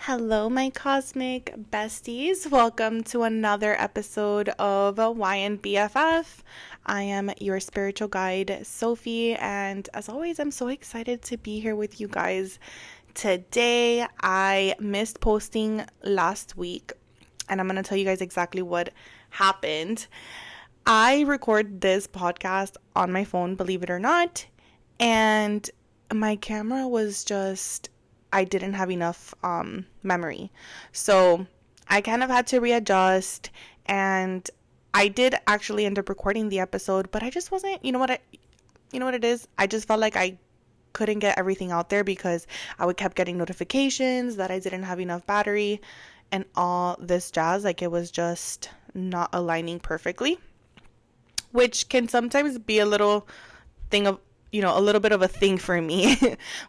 Hello, my cosmic besties. Welcome to another episode of YN BFF. I am your spiritual guide, Sophie, and as always, I'm so excited to be here with you guys today. I missed posting last week, and I'm going to tell you guys exactly what happened. I record this podcast on my phone, believe it or not, and my camera was just, I didn't have enough memory. So I kind of had to readjust, and I did actually end up recording the episode, but I just wasn't, you know what it is? I just felt like I couldn't get everything out there because I would kept getting notifications that I didn't have enough battery and all this jazz. Like, it was just not aligning perfectly, which can sometimes be a little thing of, a little bit of a thing for me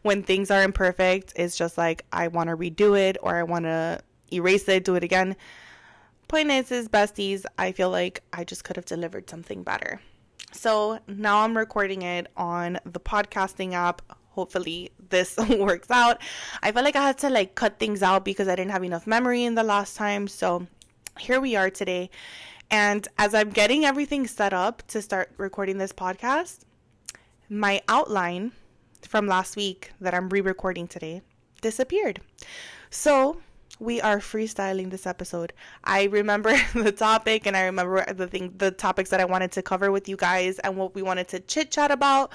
when things are imperfect. It's just like I want to redo it or I want to erase it, do it again. Point is, besties, I feel like I just could have delivered something better. So now I'm recording it on the podcasting app. Hopefully this works out. I felt like I had to cut things out because I didn't have enough memory in the last time. So here we are today. And as I'm getting everything set up to start recording this podcast, my outline from last week that I'm re-recording today disappeared. So we are freestyling this episode. I remember the topic and I remember the topics that I wanted to cover with you guys and what we wanted to chit chat about.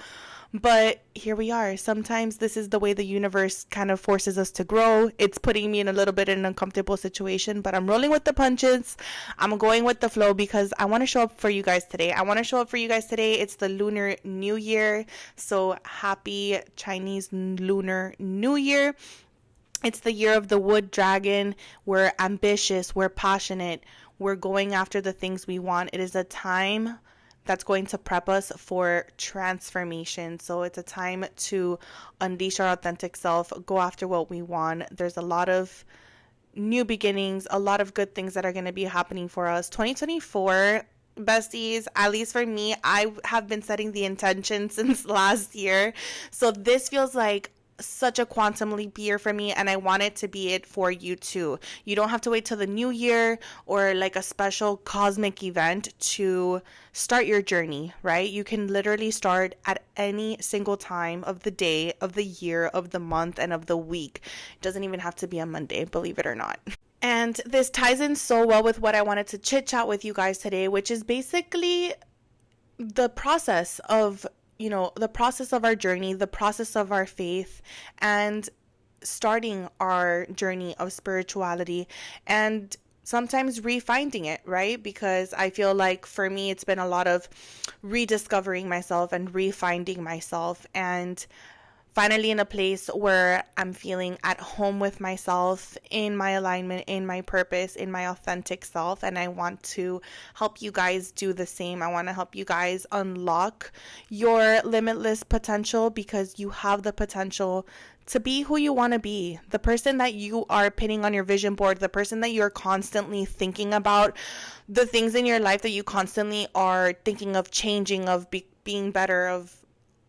But here we are. Sometimes this is the way the universe kind of forces us to grow. It's putting me in a little bit of an uncomfortable situation, but I'm rolling with the punches. I'm going with the flow because I want to show up for you guys today. It's the Lunar New Year. So happy Chinese Lunar New Year. It's the year of the wood dragon. We're ambitious. We're passionate. We're going after the things we want. It is a time that's going to prep us for transformation. So it's a time to unleash our authentic self, go after what we want. There's a lot of new beginnings, a lot of good things that are going to be happening for us. 2024, besties, at least for me, I have been setting the intention since last year. So this feels like such a quantum leap year for me, and I want it to be it for you too. You don't have to wait till the new year or a special cosmic event to start your journey, right? You can literally start at any single time of the day, of the year, of the month, and of the week. It doesn't even have to be a Monday, believe it or not. And this ties in so well with what I wanted to chit chat with you guys today, which is basically the process of our journey, the process of our faith, and starting our journey of spirituality, and sometimes refinding it, right? Because I feel like for me, it's been a lot of rediscovering myself and refinding myself, and finally in a place where I'm feeling at home with myself, in my alignment, in my purpose, in my authentic self. And I want to help you guys do the same. I want to help you guys unlock your limitless potential, because you have the potential to be who you want to be, the person that you are pinning on your vision board, the person that you're constantly thinking about, the things in your life that you constantly are thinking of changing, of being better, of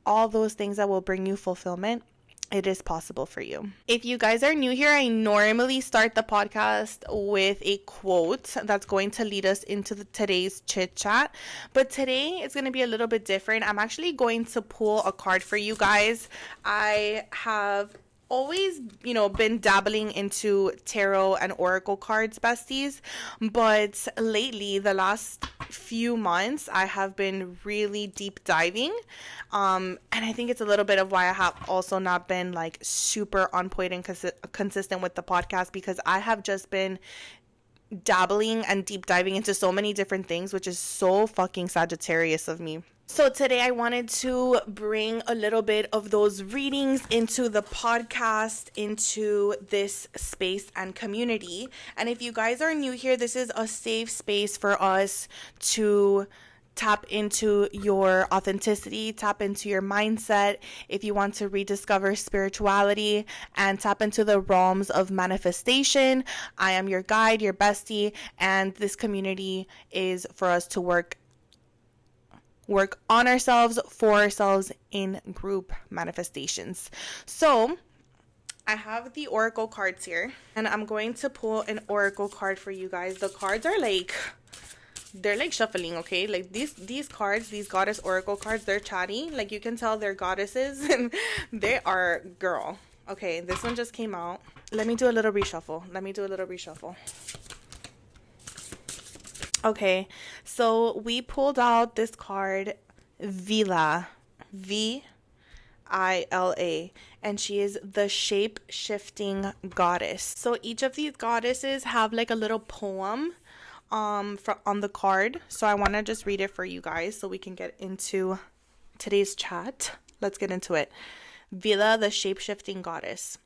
all those things that will bring you fulfillment. It is possible for you. If you guys are new here, I normally start the podcast with a quote that's going to lead us into today's chit chat. But today it's going to be a little bit different. I'm actually going to pull a card for you guys. I have always, been dabbling into tarot and oracle cards, besties. But lately, the last few months, I have been really deep diving. And I think it's a little bit of why I have also not been super on point and consistent with the podcast, because I have just been dabbling and deep diving into so many different things, which is so fucking Sagittarius of me. So today I wanted to bring a little bit of those readings into the podcast, into this space and community. And if you guys are new here, this is a safe space for us to tap into your authenticity, tap into your mindset. If you want to rediscover spirituality and tap into the realms of manifestation, I am your guide, your bestie, and this community is for us to work on ourselves, for ourselves, in group manifestations. So I have the oracle cards here, and I'm going to pull an oracle card for you guys. The cards are like, they're like shuffling, okay? Like these cards, these goddess oracle cards, they're chatty. Like you can tell they're goddesses and they are girl. Okay, this one just came out. Let me do a little reshuffle. Okay, so we pulled out this card, Vila. Vila, and she is the shape-shifting goddess. So each of these goddesses have like a little poem on the card. So I want to just read it for you guys so we can get into today's chat. Let's get into it. Vila, the shape-shifting goddess.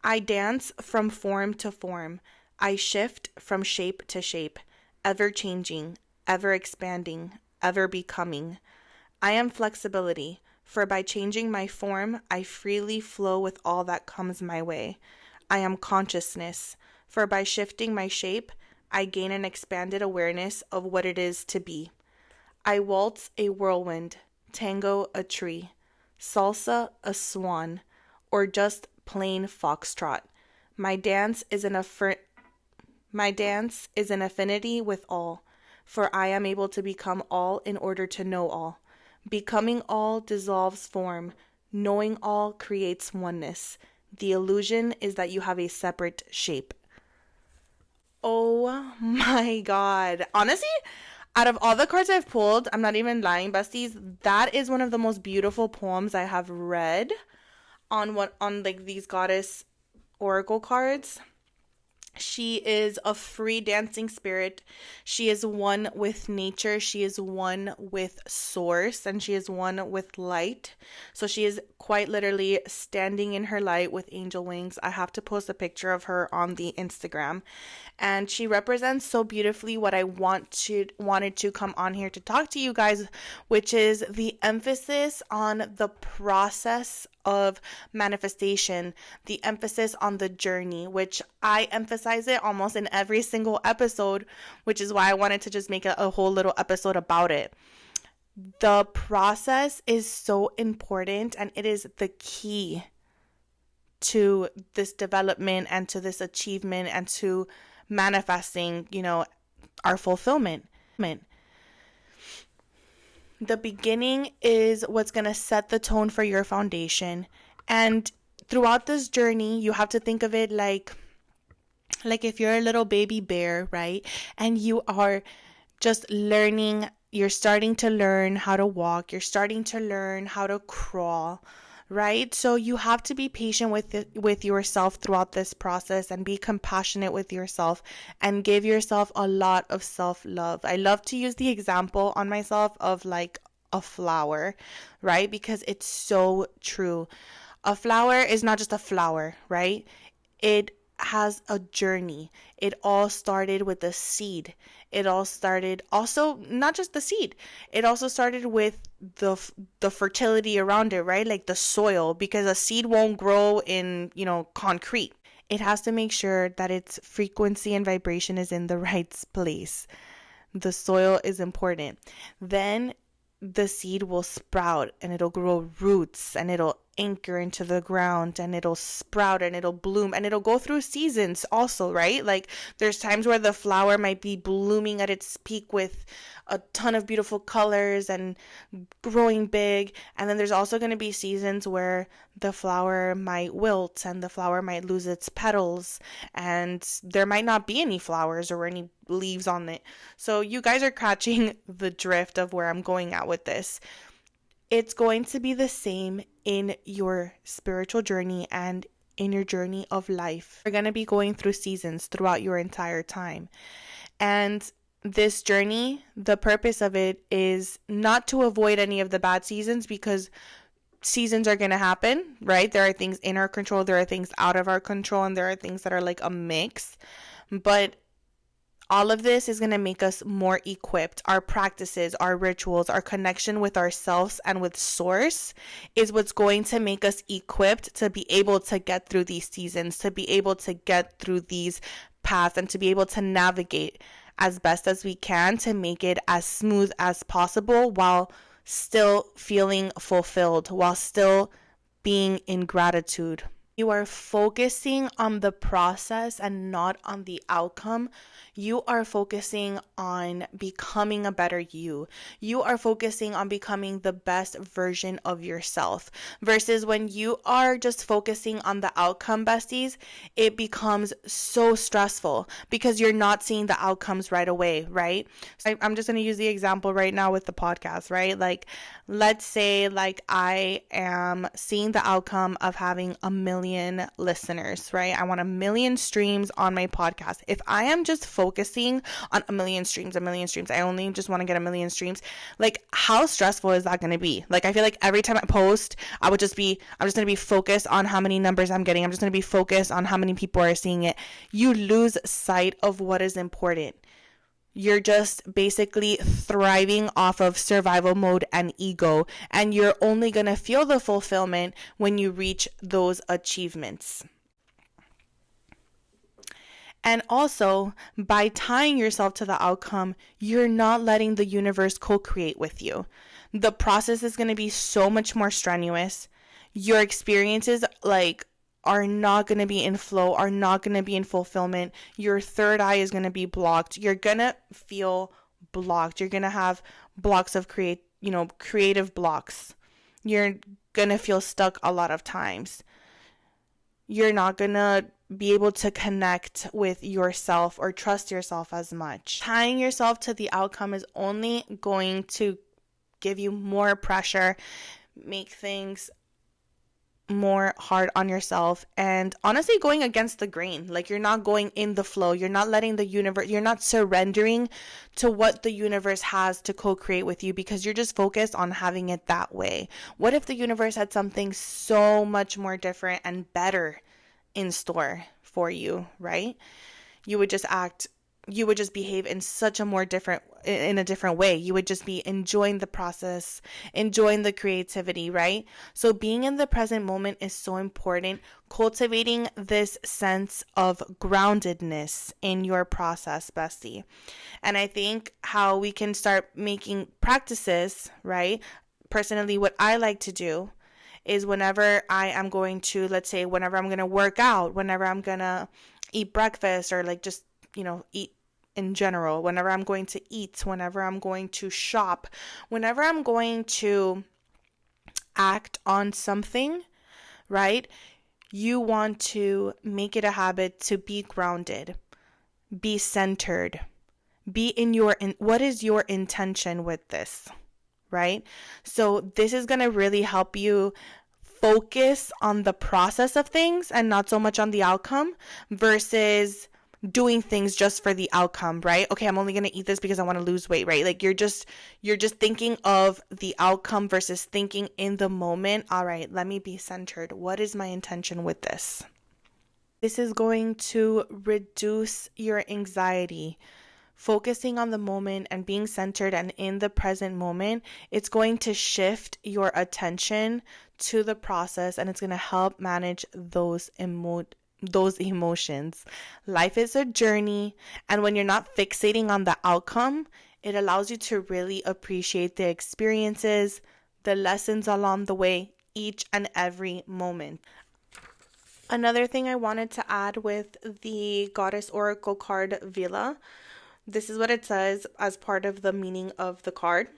I dance from form to form. I shift from shape to shape, ever changing, ever expanding, ever becoming. I am flexibility, for by changing my form, I freely flow with all that comes my way. I am consciousness, for by shifting my shape, I gain an expanded awareness of what it is to be. I waltz a whirlwind, tango a tree, salsa a swan, or just plain foxtrot. My dance is an affinity with all, for I am able to become all in order to know all. Becoming all dissolves form. Knowing all creates oneness. The illusion is that you have a separate shape. Oh my God. Honestly, out of all the cards I've pulled, I'm not even lying, besties, that is one of the most beautiful poems I have read on like these goddess oracle cards. She is a free dancing spirit. She is one with nature. She is one with source, and she is one with light. So she is quite literally standing in her light with angel wings. I have to post a picture of her on the Instagram. And she represents so beautifully what I wanted to come on here to talk to you guys, which is the emphasis on the process of manifestation, the emphasis on the journey, which I emphasize it almost in every single episode, which is why I wanted to just make a whole little episode about it. The process is so important, and it is the key to this development and to this achievement and to manifesting, our fulfillment. The beginning is what's going to set the tone for your foundation. And throughout this journey, you have to think of it like if you're a little baby bear, right? And you are just learning, you're starting to learn how to walk, you're starting to learn how to crawl, right? So you have to be patient with yourself throughout this process and be compassionate with yourself and give yourself a lot of self-love. I love to use the example on myself of like a flower, right? Because it's so true. A flower is not just a flower, right? It has a journey. It all started with a seed. It all started also not just the seed. It also started with the fertility around it, right? Like the soil, because a seed won't grow in, concrete. It has to make sure that its frequency and vibration is in the right place. The soil is important. Then the seed will sprout and it'll grow roots and it'll anchor into the ground and it'll sprout and it'll bloom and it'll go through seasons also, right? Like there's times where the flower might be blooming at its peak with a ton of beautiful colors and growing big, and then there's also going to be seasons where the flower might wilt and the flower might lose its petals and there might not be any flowers or any leaves on it. So you guys are catching the drift of where I'm going at with this. It's going to be the same in your spiritual journey and in your journey of life. You're going to be going through seasons throughout your entire time. And this journey, the purpose of it is not to avoid any of the bad seasons, because seasons are going to happen, right? There are things in our control, there are things out of our control, and there are things that are like a mix. But all of this is going to make us more equipped. Our practices, our rituals, our connection with ourselves and with source is what's going to make us equipped to be able to get through these seasons, to be able to get through these paths, and to be able to navigate as best as we can to make it as smooth as possible while still feeling fulfilled, while still being in gratitude. You are focusing on the process and not on the outcome. You are focusing on becoming a better you. You are focusing on becoming the best version of yourself. Versus when you are just focusing on the outcome, besties, it becomes so stressful because you're not seeing the outcomes right away, right? So I'm just going to use the example right now with the podcast, right? Like, let's say like I am seeing the outcome of having 1 million listeners, right? I want 1 million streams on my podcast. If I am just focusing on 1 million streams, I only just want to get 1 million streams. Like, how stressful is that going to be? Like, I feel like every time I post, I'm just going to be focused on how many numbers I'm getting. I'm just going to be focused on how many people are seeing it. You lose sight of what is important. You're just basically thriving off of survival mode and ego, and you're only going to feel the fulfillment when you reach those achievements. And also, by tying yourself to the outcome, you're not letting the universe co-create with you. The process is going to be so much more strenuous. Your experiences, are not going to be in flow, are not going to be in fulfillment. Your third eye is going to be blocked. You're going to feel blocked. You're going to have blocks of creative blocks. You're going to feel stuck a lot of times. You're not going to be able to connect with yourself or trust yourself as much. Tying yourself to the outcome is only going to give you more pressure, make things more hard on yourself, and honestly going against the grain. Like, you're not going in the flow. You're not letting the universe, you're not surrendering to what the universe has to co-create with you because you're just focused on having it that way. What if the universe had something so much more different and better in store for you, right? You would just behave in in a different way. You would just be enjoying the process, enjoying the creativity, right? So being in the present moment is so important. Cultivating this sense of groundedness in your process, bestie. And I think how we can start making practices, right? Personally, what I like to do is whenever I am going to, let's say, whenever I'm going to work out, whenever I'm going to eat breakfast, or just eat in general, whenever I'm going to eat, whenever I'm going to shop, whenever I'm going to act on something, right? You want to make it a habit to be grounded, be centered, be what is your intention with this, right? So this is going to really help you focus on the process of things and not so much on the outcome versus doing things just for the outcome, right? Okay, I'm only going to eat this because I want to lose weight, right? Like, you're just thinking of the outcome versus thinking in the moment. All right, let me be centered. What is my intention with this? This is going to reduce your anxiety. Focusing on the moment and being centered and in the present moment, it's going to shift your attention to the process, and it's going to help manage those emotions. Life is a journey, and when you're not fixating on the outcome, it allows you to really appreciate the experiences, the lessons along the way, each and every moment. Another thing I wanted to add with the Goddess Oracle card Vila, this is what it says as part of the meaning of the card.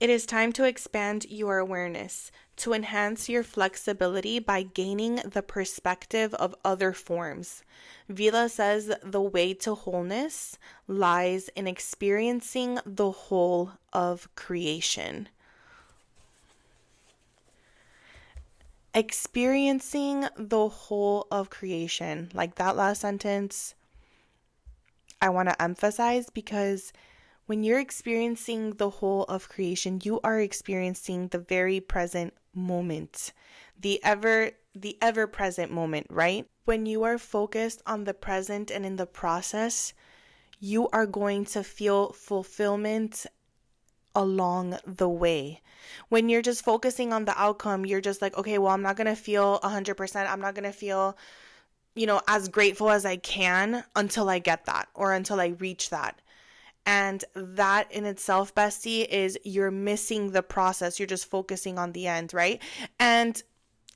It is time to expand your awareness, to enhance your flexibility by gaining the perspective of other forms. Vila says the way to wholeness lies in experiencing the whole of creation. Experiencing the whole of creation. Like, that last sentence, I want to emphasize, because when you're experiencing the whole of creation, you are experiencing the very present moment, the ever present moment, right? When you are focused on the present and in the process, you are going to feel fulfillment along the way. When you're just focusing on the outcome, you're just like, okay, well, I'm not going to feel 100%. I'm not going to feel, as grateful as I can until I get that or until I reach that. And that in itself, bestie, is you're missing the process. You're just focusing on the end, right? And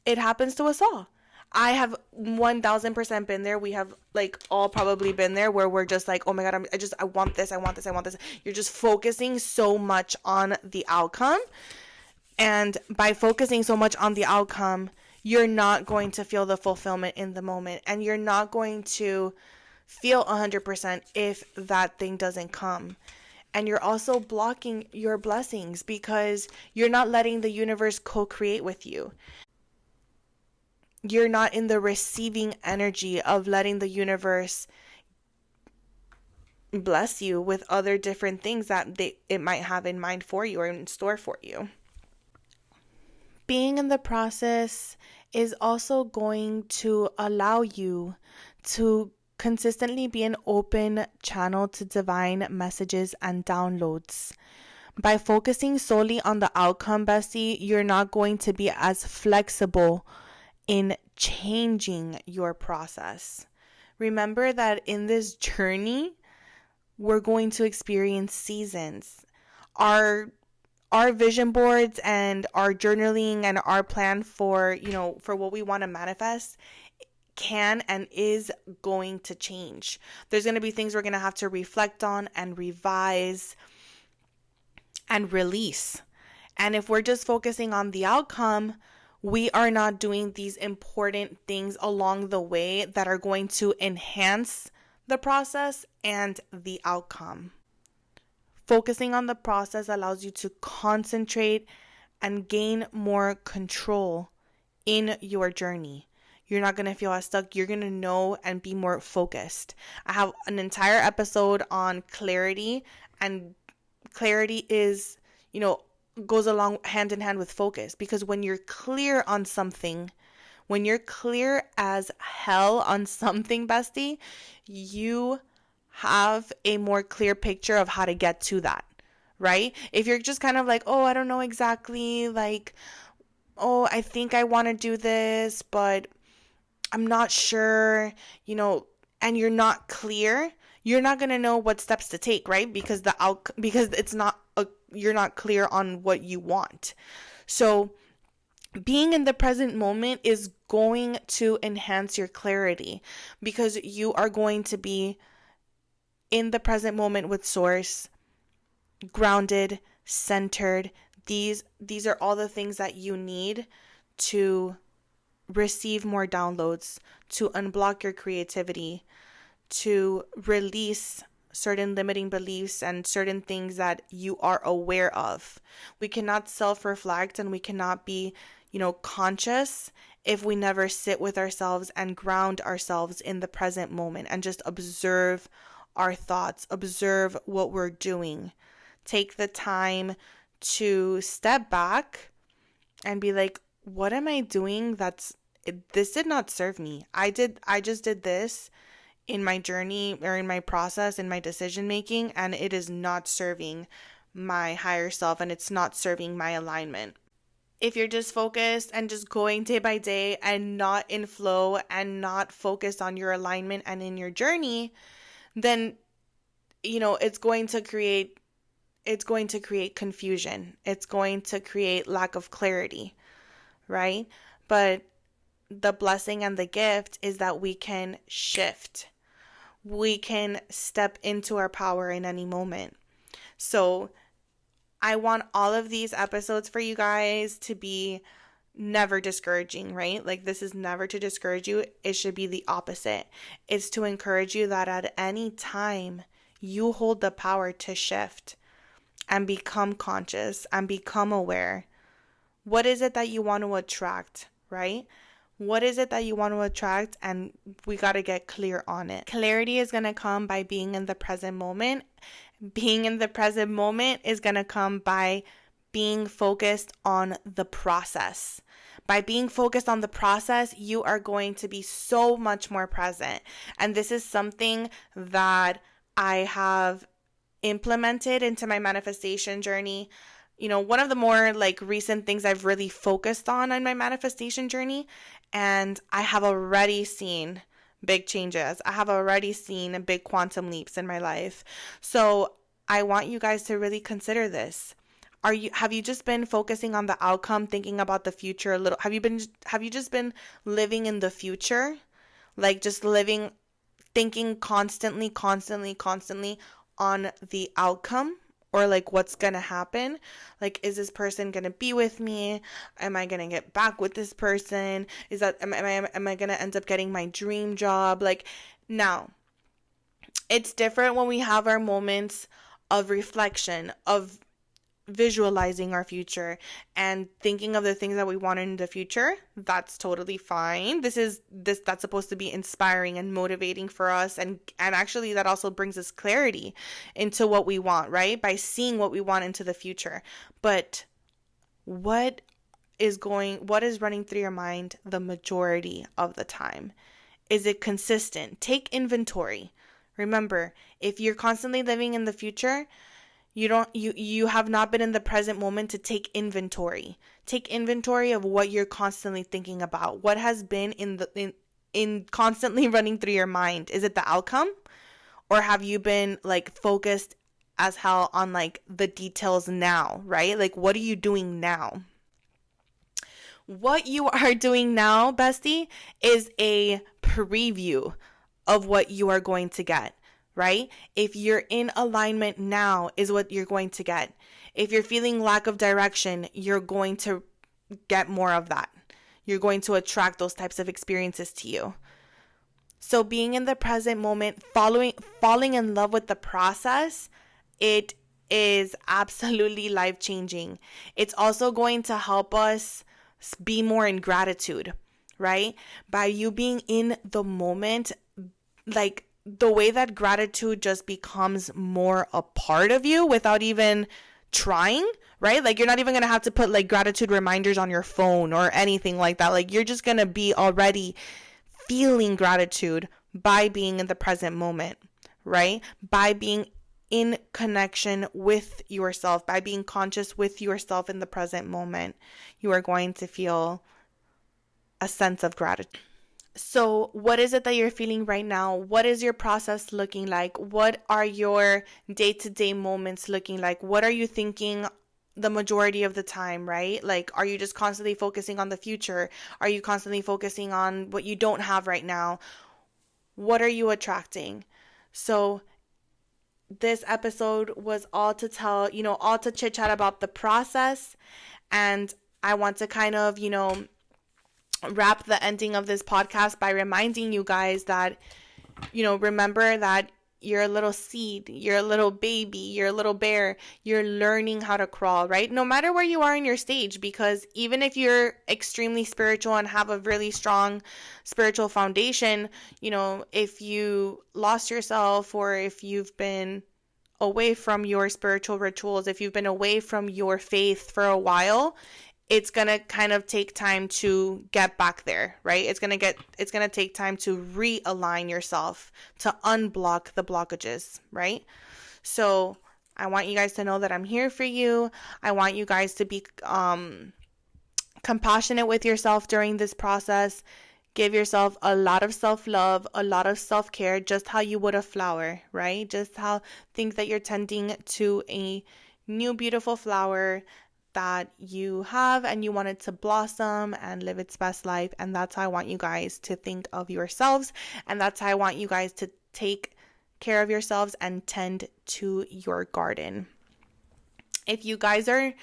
it happens to us all. I have 1000% been there. We have like all probably been there where we're just like, oh my God, I want this, I want this, I want this. You're just focusing so much on the outcome. And by focusing so much on the outcome, you're not going to feel the fulfillment in the moment. And you're not going to feel 100% if that thing doesn't come. And you're also blocking your blessings because you're not letting the universe co-create with you. You're not in the receiving energy of letting the universe bless you with other different things that it might have in mind for you or in store for you. Being in the process is also going to allow you to consistently be an open channel to divine messages and downloads. By focusing solely on the outcome, bestie, you're not going to be as flexible in changing your process. Remember that in this journey, we're going to experience seasons. Our vision boards and our journaling and our plan for, for what we want to manifest can and is going to change. There's going to be things we're going to have to reflect on and revise and release. And if we're just focusing on the outcome, we are not doing these important things along the way that are going to enhance the process and the outcome. Focusing on the process allows you to concentrate and gain more control in your journey. You're not going to feel as stuck. You're going to know and be more focused. I have an entire episode on clarity, and clarity is, goes along hand in hand with focus, because when you're clear on something, when you're clear as hell on something, bestie, you have a more clear picture of how to get to that, right? If you're just kind of like, oh, I don't know exactly, like, oh, I think I want to do this, but I'm not sure, and you're not clear, you're not going to know what steps to take, right? Because you're not clear on what you want. So being in the present moment is going to enhance your clarity, because you are going to be in the present moment with source, grounded, centered. These are all the things that you need to receive more downloads, to unblock your creativity, to release certain limiting beliefs and certain things that you are aware of. We cannot self-reflect and we cannot be, conscious if we never sit with ourselves and ground ourselves in the present moment and just observe our thoughts, observe what we're doing. Take the time to step back and be like, what am I doing this did not serve me. I just did this in my journey or in my process, in my decision making, and it is not serving my higher self and it's not serving my alignment. If you're just focused and just going day by day and not in flow and not focused on your alignment and in your journey, then it's going to create confusion. It's going to create lack of clarity, right? But the blessing and the gift is that we can shift. We can step into our power in any moment. So I want all of these episodes for you guys to be never discouraging, right? Like, this is never to discourage you. It should be the opposite. It's to encourage you that at any time you hold the power to shift and become conscious and become aware. What is it that you want to attract, right? What is it that you want to attract? And we got to get clear on it. Clarity is going to come by being in the present moment. Being in the present moment is going to come by being focused on the process. By being focused on the process, you are going to be so much more present. And this is something that I have implemented into my manifestation journey. One of the more recent things I've really focused on my manifestation journey, and I have already seen big changes. I have already seen big quantum leaps in my life. So I want you guys to really consider this. Have you just been focusing on the outcome, thinking about the future a little? Have you just been living in the future? Like just living, thinking constantly on the outcome, or like what's gonna happen? Like, is this person gonna be with me? Am I gonna get back with this person? Am I gonna end up getting my dream job? Like, now it's different when we have our moments of reflection, of visualizing our future and thinking of the things that we want in the future. That's totally fine. That's supposed to be inspiring and motivating for us, and actually that also brings us clarity into what we want, right? By seeing what we want into the future. But what is running through your mind the majority of the time? Is it consistent? Take inventory. Remember, if you're constantly living in the future, you have not been in the present moment to take inventory. Take inventory of what you're constantly thinking about. What has been in constantly running through your mind? Is it the outcome? Or have you been like focused as hell on like the details now, right? Like, what are you doing now? What you are doing now, bestie, is a preview of what you are going to get, right? If you're in alignment now is what you're going to get. If you're feeling lack of direction, you're going to get more of that. You're going to attract those types of experiences to you. So being in the present moment, falling in love with the process, it is absolutely life-changing. It's also going to help us be more in gratitude, right? By you being in the moment, like the way that gratitude just becomes more a part of you without even trying, right? Like you're not even going to have to put like gratitude reminders on your phone or anything like that. Like you're just going to be already feeling gratitude by being in the present moment, right? By being in connection with yourself, by being conscious with yourself in the present moment, you are going to feel a sense of gratitude. So what is it that you're feeling right now? What is your process looking like? What are your day-to-day moments looking like? What are you thinking the majority of the time, right? Like, are you just constantly focusing on the future? Are you constantly focusing on what you don't have right now? What are you attracting? So this episode was all to all to chit chat about the process. And I want to kind of, wrap the ending of this podcast by reminding you guys that, remember that you're a little seed, you're a little baby, you're a little bear, you're learning how to crawl, right? No matter where you are in your stage, because even if you're extremely spiritual and have a really strong spiritual foundation, if you lost yourself or if you've been away from your spiritual rituals, if you've been away from your faith for a while, it's going to kind of take time to get back there, right? It's going to take time to realign yourself, to unblock the blockages, right? So I want you guys to know that I'm here for you. I want you guys to be compassionate with yourself during this process. Give yourself a lot of self-love, a lot of self-care, just how you would a flower, right? Just how think that you're tending to a new beautiful flower that you have and you want it to blossom and live its best life. And that's how I want you guys to think of yourselves. And that's how I want you guys to take care of yourselves and tend to your garden. If you guys are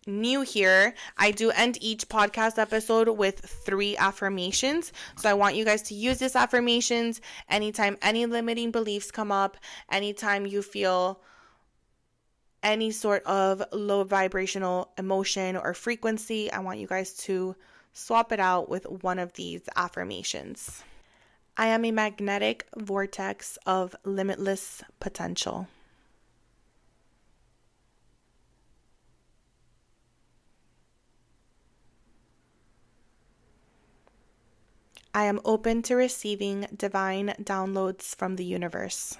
new here, I do end each podcast episode with 3 affirmations. So I want you guys to use these affirmations anytime any limiting beliefs come up, anytime you feel any sort of low vibrational emotion or frequency. I want you guys to swap it out with one of these affirmations. I am a magnetic vortex of limitless potential. I am open to receiving divine downloads from the universe.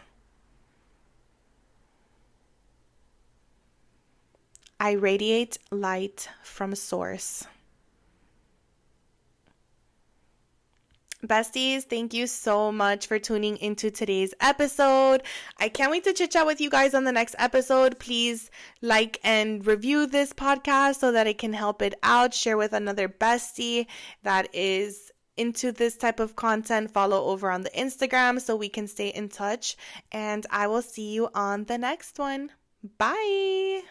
I radiate light from source. Besties, thank you so much for tuning into today's episode. I can't wait to chit chat with you guys on the next episode. Please like and review this podcast so that it can help it out. Share with another bestie that is into this type of content. Follow over on the Instagram so we can stay in touch. And I will see you on the next one. Bye.